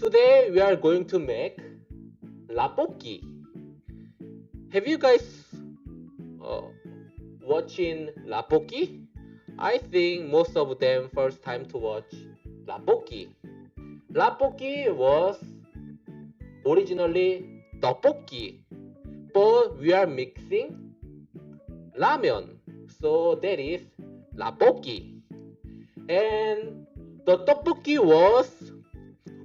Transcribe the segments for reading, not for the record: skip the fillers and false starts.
Today we are going to make ddokbbokgi. Have you guys watching ddokbbokgi? I think most of them first time to watch ddokbbokgi. Ddokbbokgi was originally ddokbbokgi, but we are mixing ramen, so that is ddokbbokgi. And the ddokbbokgi was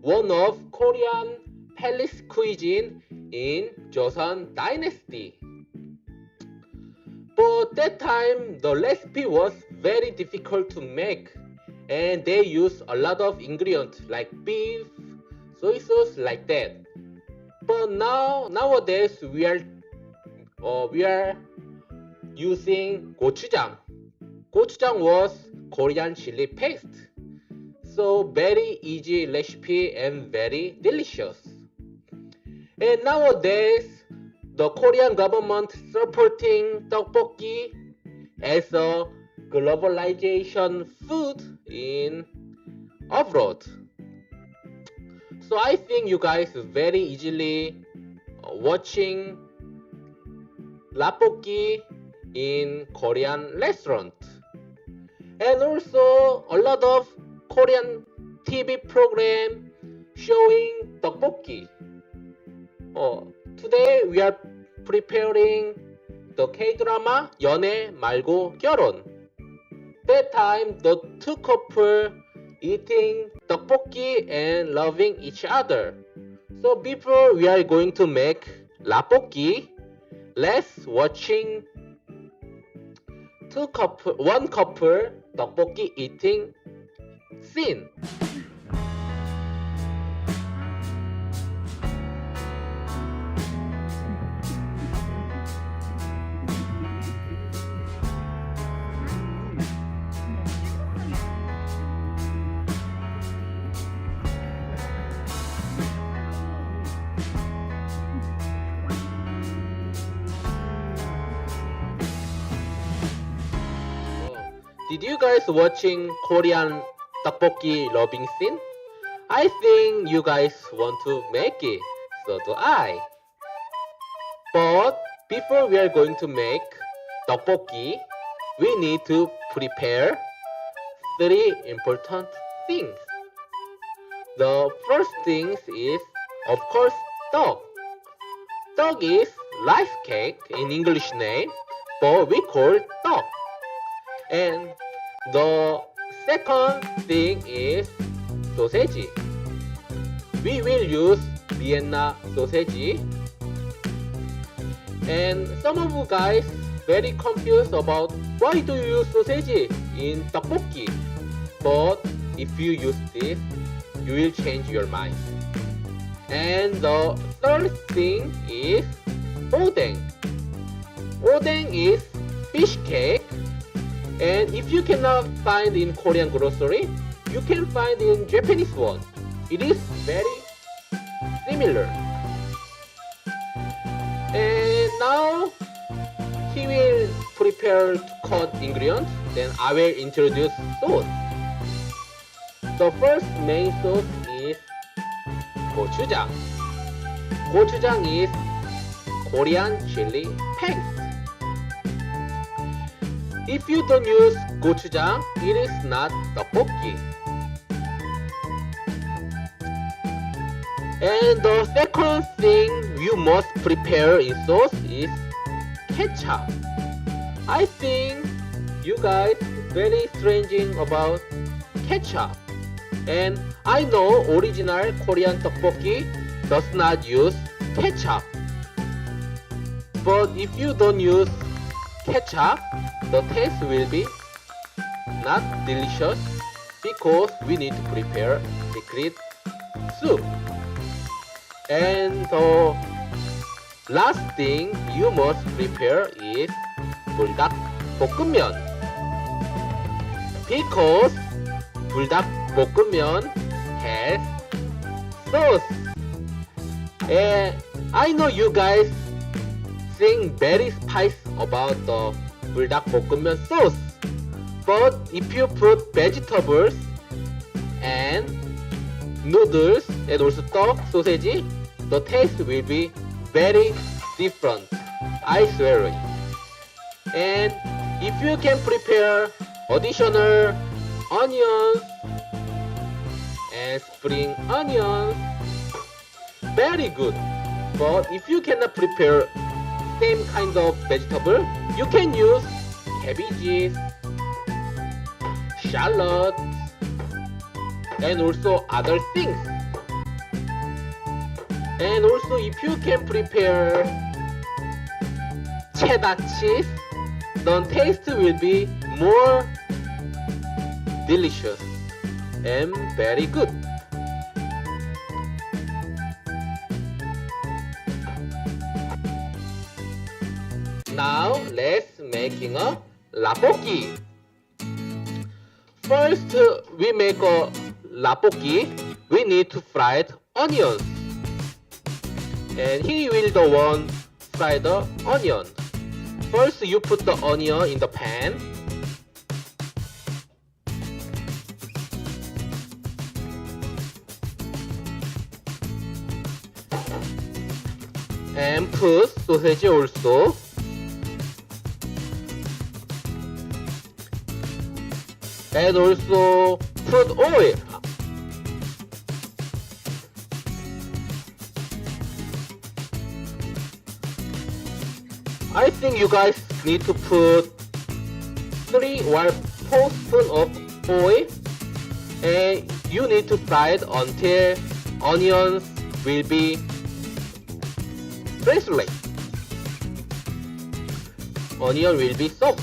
one of Korean palace cuisine in Joseon Dynasty. But that time the recipe was very difficult to make, and they used a lot of ingredients like beef, soy sauce, like that. But nowadays we are using gochujang. Gochujang was Korean chili paste. So very easy recipe and very delicious. And nowadays the Korean government supporting ddokbbokgi as a globalization food in abroad. So I think you guys very easily watching ddokbbokgi in Korean restaurant. And also a lot of Korean TV program showing ddokbbokgi. Today we are preparing the K-drama 연애말고 결혼. That time the two couple eating ddokbbokgi and loving each other. So before we are going to make ddokbbokgi, let's watching one couple ddokbbokgi eating scene. Did you guys watching Korean ddokbbokgi loving scene? I think you guys want to make it, so do I. But before we are going to make ddokbbokgi, we need to prepare three important things. The first thing is, of course, ddok. Ddok is rice cake in English name, but we call ddok. And the second thing is sausage. We will use Vienna sausage. And some of you guys very confused about why do you use sausage in ddokbbokgi. But if you use this, you will change your mind. And the third thing is odeng. Odeng is fish cake. And if you cannot find in Korean grocery, you can find in Japanese one. It is very similar. And now he will prepare to cut ingredients. Then I will introduce sauce. The first main sauce is gochujang. Gochujang is Korean chili paste. If you don't use gochujang, it is not ddokbbokgi. And the second thing you must prepare in sauce is ketchup. I think you guys very strange about ketchup. And I know original Korean ddokbbokgi does not use ketchup. But if you don't use ketchup, the taste will be not delicious because we need to prepare secret soup. And the last thing you must prepare is 불닭볶음면. Because 불닭볶음면 has sauce. And I know you guys think very spicy about the ddokbbokgi sauce, but if you put vegetables and noodles and also duck sausage, the taste will be very different. I swear it. And if you can prepare additional onions and spring onions, very good. But if you cannot prepare same kind of vegetable, you can use cabbages, shallots, and also other things. And also if you can prepare cheddar cheese, the taste will be more delicious and very good. Now let's making a ddokbbokgi. First we make a ddokbbokgi. We need to fry onions. And here will the one fry the onion. First you put the onion in the pan. And put sausage also. And also put oil. I think you guys need to put 3 or 4 spoons of oil, and you need to fry it until onions will be freshly. Onion will be soft.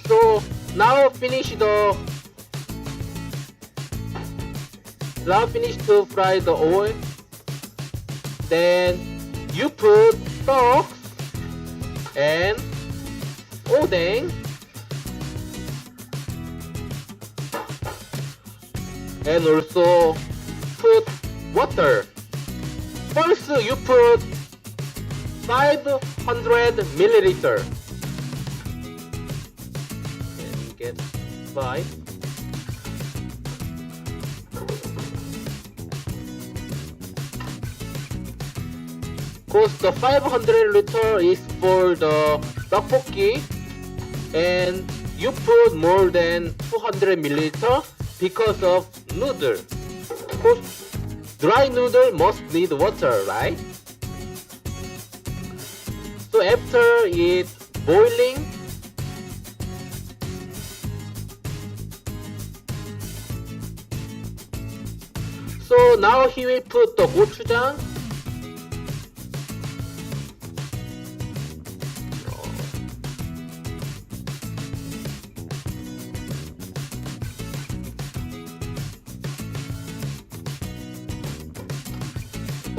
So now finish to fry the oil. Then you put stalks and odeng and also put water. First you put 500 milliliter. And get 5. Because the 500 liter is for the ddokbbokgi, and you put more than 200 milliliter because of noodle. Because dry noodle must need water, right? So after it boiling, so now he will put the gochujang.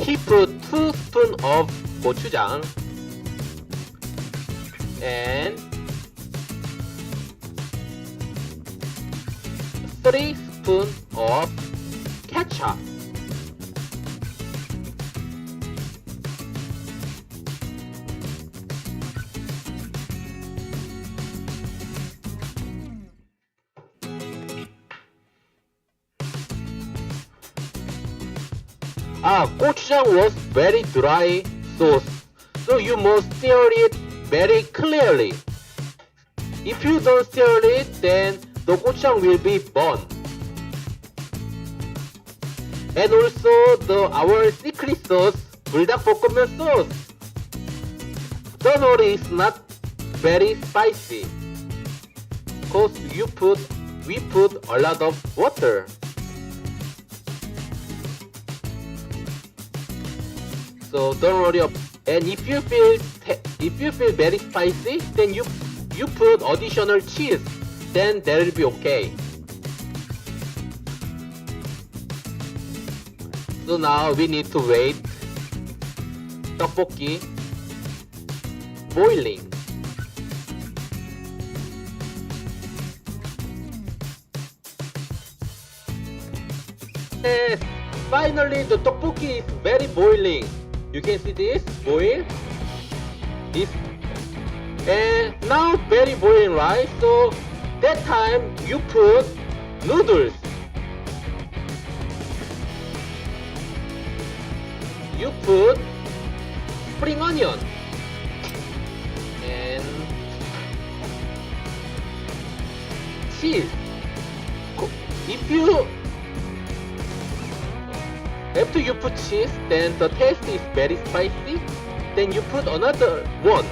He put 2 spoons of gochujang and 3 spoons of ketchup. Gochujang was very dry sauce, so you must stir it very clearly. If you don't stir it, then the gochujang will be burned. And also our secret sauce, ddokbbokgi sauce. Don't worry, it's not very spicy, cause we put a lot of water. So don't worry. And if you feel very spicy, then you put additional cheese. Then that will be okay. So now we need to wait ddokbbokgi boiling. Yes, finally the ddokbbokgi is very boiling. You can see this boil. This, And now very boring, right? So that time you put noodles. You put spring onion and cheese. If you after you put cheese, then the taste is very spicy. Then you put another one.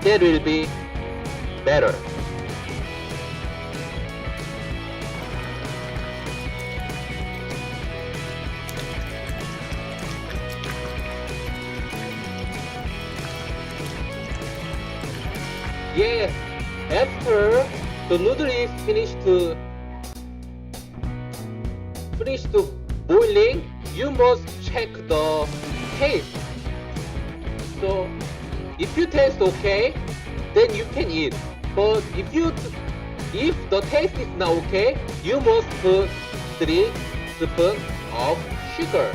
That will be better. Yes, after the noodle is finished to boiling, you must check the taste. So if you taste okay, then you can eat. But if the taste is not okay, you must put 3 spoons of sugar.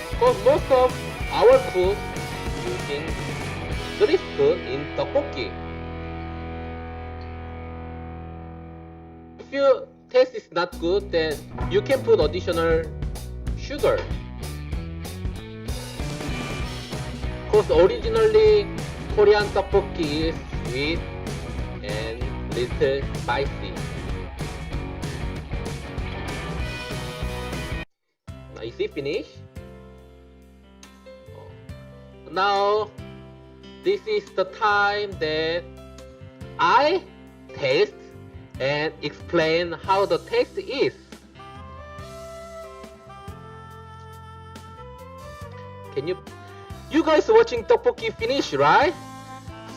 Because most of our food using 3 spoons in tteokbokki. If your taste is not good, then you can put additional sugar. Because originally Korean tteokbokki is sweet and little spicy. Now is it finished? Now this is the time that I taste and explain how the taste is. You guys watching tteokbokki finish, right?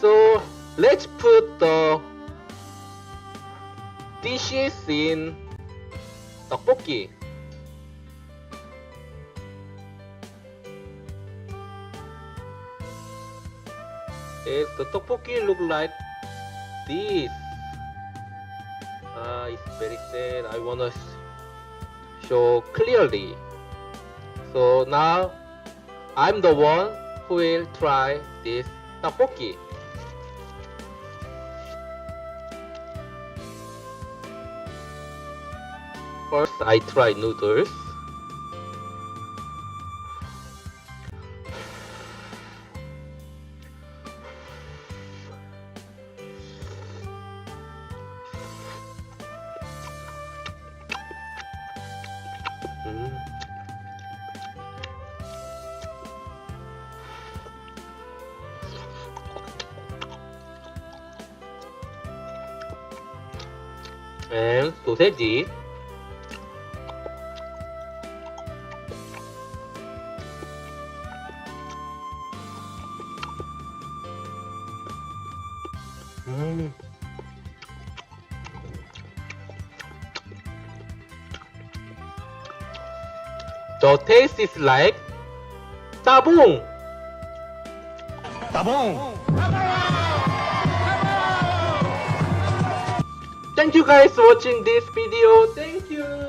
So let's put the dishes in tteokbokki. Yes, the tteokbokki look like this. It's very sad. I wanna show clearly. So now I'm the one who will try this tteokbokki. First, I try noodles. And 소세지. The taste is like 따봉. Thank you guys for watching this video. Thank you.